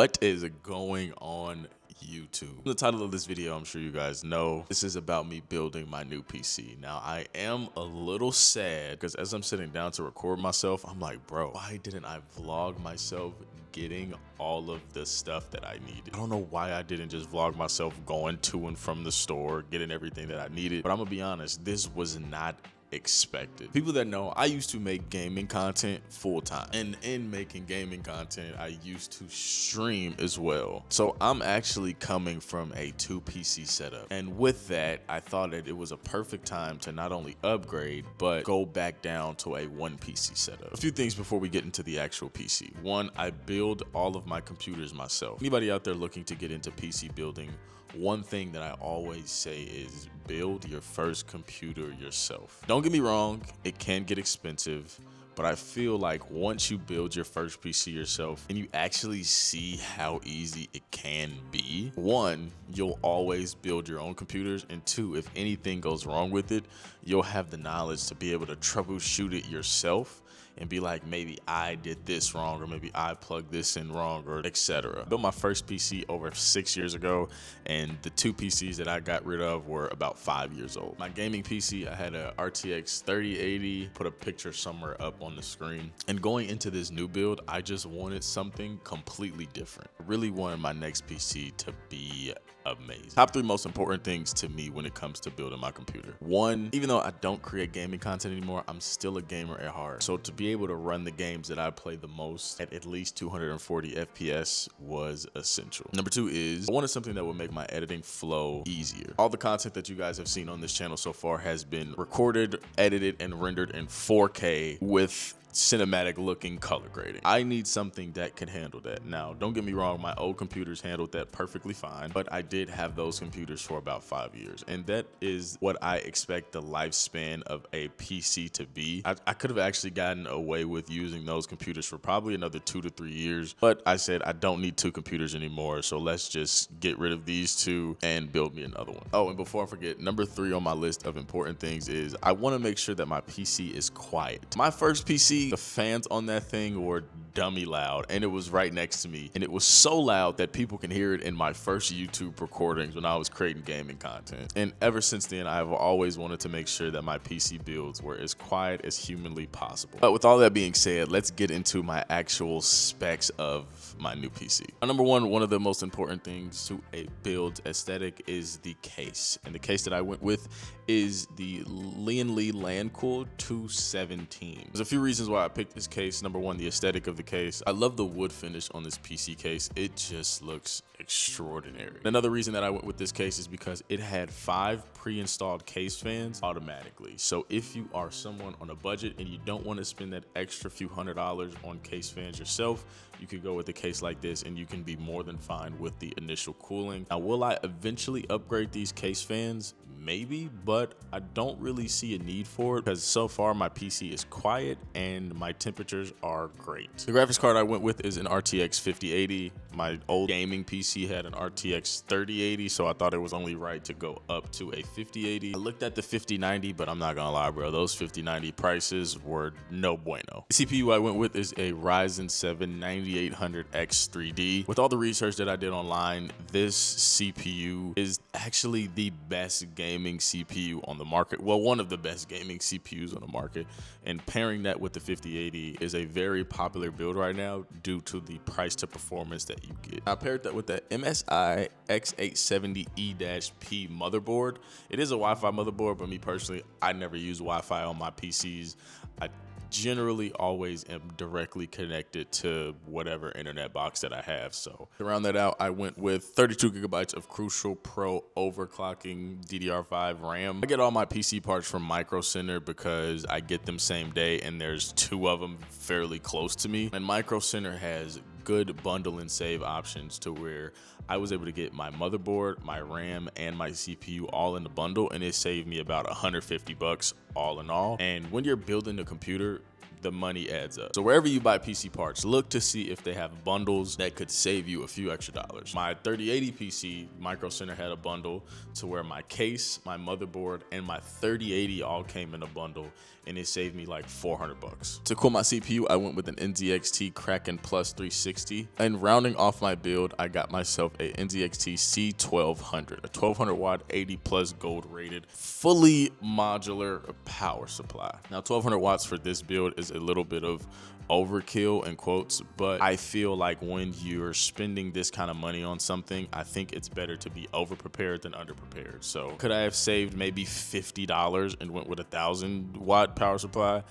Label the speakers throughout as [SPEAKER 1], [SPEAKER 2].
[SPEAKER 1] What is going on YouTube? The title of this video, I'm sure you guys know, this is about me building my new PC. Now, I am a little sad because as I'm sitting down to record myself, I'm like, bro, why didn't I vlog myself getting all of the stuff that I needed? I don't know why I didn't just vlog myself going to and from the store, getting everything that I needed. But I'm gonna be honest, this was not expected. People that know, I used to make gaming content full time, and in making gaming content I used to stream as well. So I'm actually coming from a 2 PC setup, and with that I thought that it was a perfect time to not only upgrade but go back down to a 1 PC setup. A few things before we get into the actual PC. One, I build all of my computers myself. Anybody out there looking to get into PC building, one thing that I always say is build your first computer yourself. Don't get me wrong, it can get expensive, but I feel like once you build your first PC yourself and you actually see how easy it can be, one, you'll always build your own computers, and two, if anything goes wrong with it, you'll have the knowledge to be able to troubleshoot it yourself and be like, maybe I did this wrong, or maybe I plugged this in wrong, or etc. I built my first PC over 6 years ago, and the 2 PCs that I got rid of were about 5 years old. My gaming PC, I had a RTX 3080, put a picture somewhere up on the screen. And going into this new build, I just wanted something completely different. I really wanted my next PC to be amazing. Top 3 most important things to me when it comes to building my computer. One, even though I don't create gaming content anymore, I'm still a gamer at heart. So to be able to run the games that I play the most at least 240 FPS was essential. Number 2 is I wanted something that would make my editing flow easier. All the content that you guys have seen on this channel so far has been recorded, edited, and rendered in 4K with cinematic looking color grading. I need something that can handle that. Now, don't get me wrong, my old computers handled that perfectly fine, but I did have those computers for about 5 years, and that is what I expect the lifespan of a PC to be. I could have actually gotten away with using those computers for probably another 2 to 3 years, but I said I don't need 2 computers anymore, so let's just get rid of these 2 and build me another one. Oh, and before I forget, number 3 on my list of important things is I want to make sure that my PC is quiet. My first PC, the fans on that thing were dummy loud, and it was right next to me, and it was so loud that people can hear it in my first YouTube recordings when I was creating gaming content. And ever since then, I've always wanted to make sure that my PC builds were as quiet as humanly possible. But with all that being said, let's get into my actual specs of my new PC. Number 1, one of the most important things to a build aesthetic is the case, and the case that I went with is the Lian Li Landcool 217. There's a few reasons why I picked this case. Number 1, the aesthetic of the case. I love the wood finish on this PC case. It just looks extraordinary. Another reason that I went with this case is because it had 5 pre-installed case fans automatically. So if you are someone on a budget and you don't want to spend that extra few $100s on case fans yourself, you could go with a case like this and you can be more than fine with the initial cooling. Now, will I eventually upgrade these case fans? Maybe, but I don't really see a need for it because so far my PC is quiet and my temperatures are great. The graphics card I went with is an RTX 5080. My old gaming PC had an RTX 3080, so I thought it was only right to go up to a 5080. I looked at the 5090, but I'm not gonna lie, bro, those 5090 prices were no bueno. The CPU I went with is a Ryzen 7 9800X 3D. With all the research that I did online, this CPU is actually the best gaming CPU on the market. Well, one of the best gaming CPUs on the market, and pairing that with the 5080 is a very popular build right now due to the price to performance that you get. I paired that with the MSI X870E-P motherboard. It is a Wi-Fi motherboard, but me personally, I never use Wi-Fi on my PCs. I generally always am directly connected to whatever internet box that I have. So to round that out, I went with 32 gigabytes of Crucial Pro overclocking DDR5 RAM. I get all my PC parts from Micro Center because I get them same day, and there's 2 of them fairly close to me. And Micro Center has good bundle and save options to where I was able to get my motherboard, my RAM, and my CPU all in the bundle, and it saved me about $150 all in all. And when you're building a computer, the money adds up. So wherever you buy PC parts, look to see if they have bundles that could save you a few extra dollars. My 3080 PC, Micro Center had a bundle to where my case, my motherboard, and my 3080 all came in a bundle, and it saved me like 400 bucks. To cool my CPU, I went with an NZXT Kraken Plus 360, and rounding off my build, I got myself a NZXT C1200, a 1200 watt, 80 plus gold rated, fully modular power supply. Now 1200 watts for this build is a little bit of overkill in quotes, but I feel like when you're spending this kind of money on something, I think it's better to be over prepared than under prepared. So could I have saved maybe $50 and went with a 1000 watt power supply?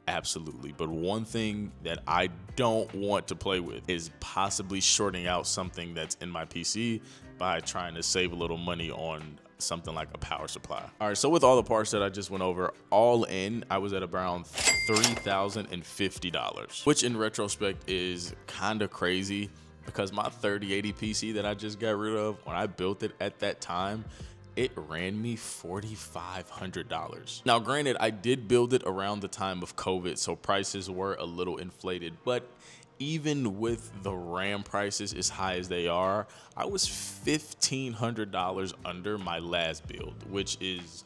[SPEAKER 1] Absolutely. But one thing that I don't want to play with is possibly shorting out something that's in my PC by trying to save a little money on something like a power supply. All right, so with all the parts that I just went over, all in, I was at around $3,050, which in retrospect is kind of crazy because my 3080 PC that I just got rid of, when I built it at that time, it ran me $4,500. Now, granted, I did build it around the time of COVID, so prices were a little inflated, but even with the RAM prices as high as they are, I was $1,500 under my last build, which is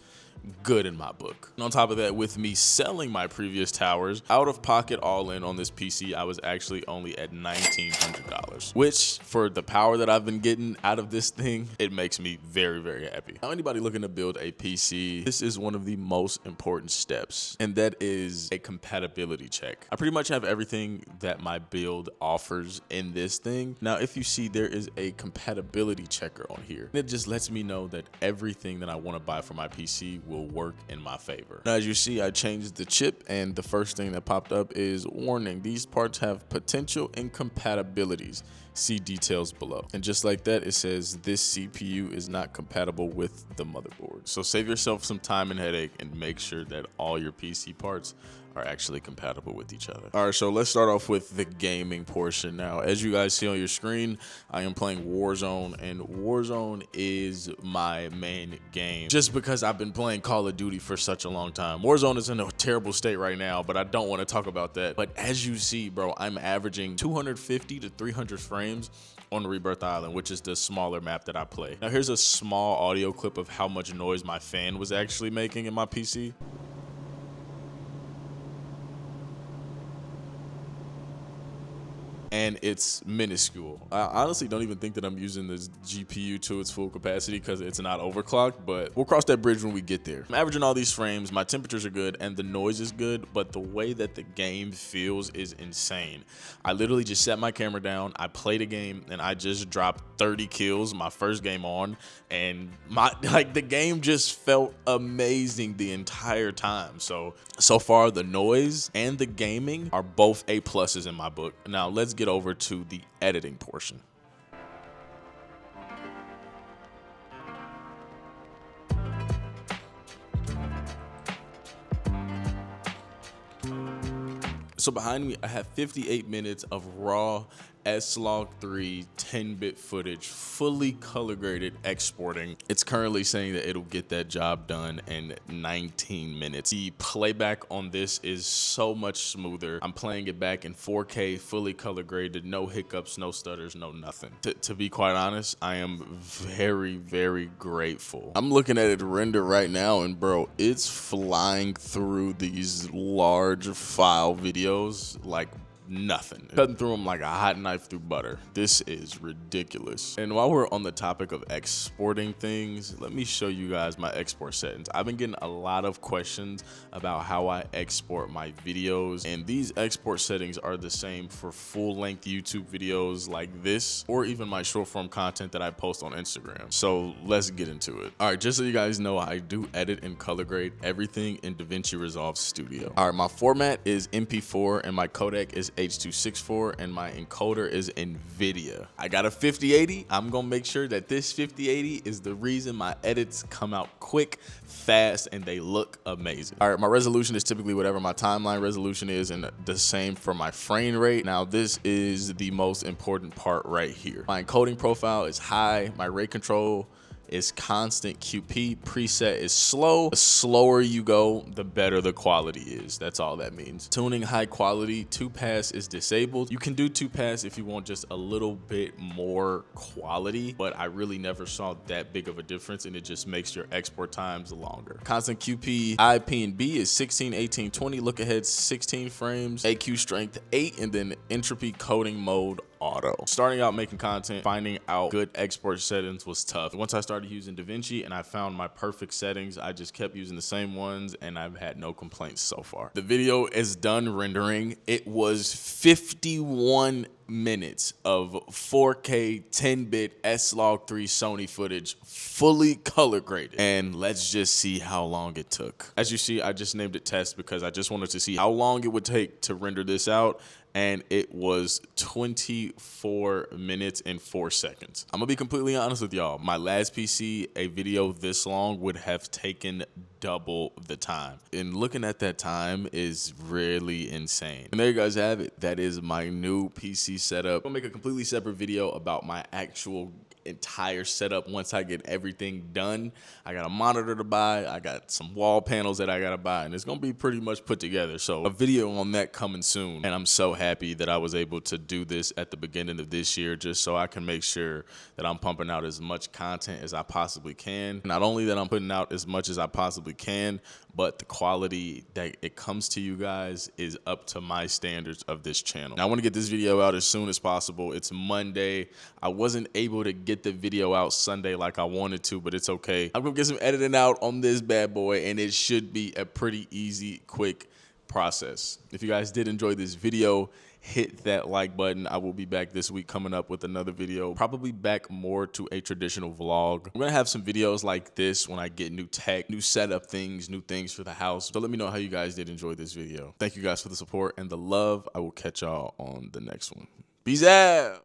[SPEAKER 1] good in my book. And on top of that, with me selling my previous towers, out of pocket all in on this PC, I was actually only at $1,900, which for the power that I've been getting out of this thing, it makes me very, very happy. Now, anybody looking to build a PC, this is one of the most important steps, and that is a compatibility check. I pretty much have everything that my build offers in this thing. Now, if you see, there is a compatibility checker on here. It just lets me know that everything that I want to buy for my PC will work in my favor. Now, as you see, I changed the chip, and the first thing that popped up is warning, these parts have potential incompatibilities. See details below. And just like that, it says this CPU is not compatible with the motherboard. So save yourself some time and headache and make sure that all your PC parts are actually compatible with each other. All right, so let's start off with the gaming portion. Now, as you guys see on your screen, I am playing Warzone, and Warzone is my main game just because I've been playing Call of Duty for such a long time. Warzone is in a terrible state right now, but I don't want to talk about that. But as you see, bro, I'm averaging 250 to 300 frames on Rebirth Island, which is the smaller map that I play. Now, here's a small audio clip of how much noise my fan was actually making in my PC. And it's minuscule. I honestly don't even think that I'm using this GPU to its full capacity because it's not overclocked, but we'll cross that bridge when we get there. I'm averaging all these frames, my temperatures are good, and the noise is good, but the way that the game feels is insane. I literally just set my camera down, I played a game, and I just dropped 30 kills my first game on, and the game just felt amazing the entire time. So far, the noise and the gaming are both A+ in my book. Now, let's get over to the editing portion. So behind me, I have 58 minutes of raw S-Log3 10-bit footage, fully color graded exporting. It's currently saying that it'll get that job done in 19 minutes. The playback on this is so much smoother. I'm playing it back in 4K, fully color graded, no hiccups, no stutters, no nothing. To be quite honest, I am very, very grateful. I'm looking at it render right now, and bro, it's flying through these large file videos like nothing. Cutting through them like a hot knife through butter. This is ridiculous. And while we're on the topic of exporting things, let me show you guys my export settings. I've been getting a lot of questions about how I export my videos, and these export settings are the same for full-length YouTube videos like this, or even my short-form content that I post on Instagram. So let's get into it. All right, just so you guys know, I do edit and color grade everything in DaVinci Resolve Studio. All right, my format is MP4 and my codec is H.264 and my encoder is NVIDIA. I got a 5080. I'm gonna make sure that this 5080 is the reason my edits come out quick, fast, and they look amazing. All right, my resolution is typically whatever my timeline resolution is, and the same for my frame rate. Now, this is the most important part right here. My encoding profile is high. My rate control is constant QP. Preset is slow. The slower you go, the better the quality is. That's all that means. Tuning high quality, 2-pass is disabled. You can do 2-pass if you want just a little bit more quality, but I really never saw that big of a difference, and it just makes your export times longer. Constant QP IP and B is 16, 18, 20. Look ahead 16 frames. AQ strength 8, and then entropy coding mode auto. Starting out making content, finding out good export settings was tough. Once I started using DaVinci and I found my perfect settings, I just kept using the same ones and I've had no complaints so far. The video is done rendering. It was 51 minutes of 4K 10-bit S-Log3 Sony footage, fully color graded. And let's just see how long it took. As you see, I just named it test because I just wanted to see how long it would take to render this out. And it was 24 minutes and 4 seconds. I'm gonna be completely honest with y'all. My last PC, a video this long would have taken double the time. And looking at that time is really insane. And there you guys have it. That is my new PC setup. I'm gonna make a completely separate video about my actual entire setup once I get everything done. I got a monitor to buy, I got some wall panels that I gotta buy, and it's gonna be pretty much put together. So a video on that coming soon. And I'm so happy that I was able to do this at the beginning of this year just so I can make sure that I'm pumping out as much content as I possibly can. Not only that I'm putting out as much as I possibly can, but the quality that it comes to you guys is up to my standards of this channel. Now I want to get this video out as soon as possible. It's Monday. I wasn't able to get the video out Sunday like I wanted to, but it's okay. I'm gonna get some editing out on this bad boy, and it should be a pretty easy, quick process. If you guys did enjoy this video, hit that like button. I will be back this week coming up with another video, probably back more to a traditional vlog. I'm gonna have some videos like this when I get new tech, new setup things, new things for the house. So let me know how you guys did enjoy this video. Thank you guys for the support and the love. I will catch y'all on the next one. Peace out.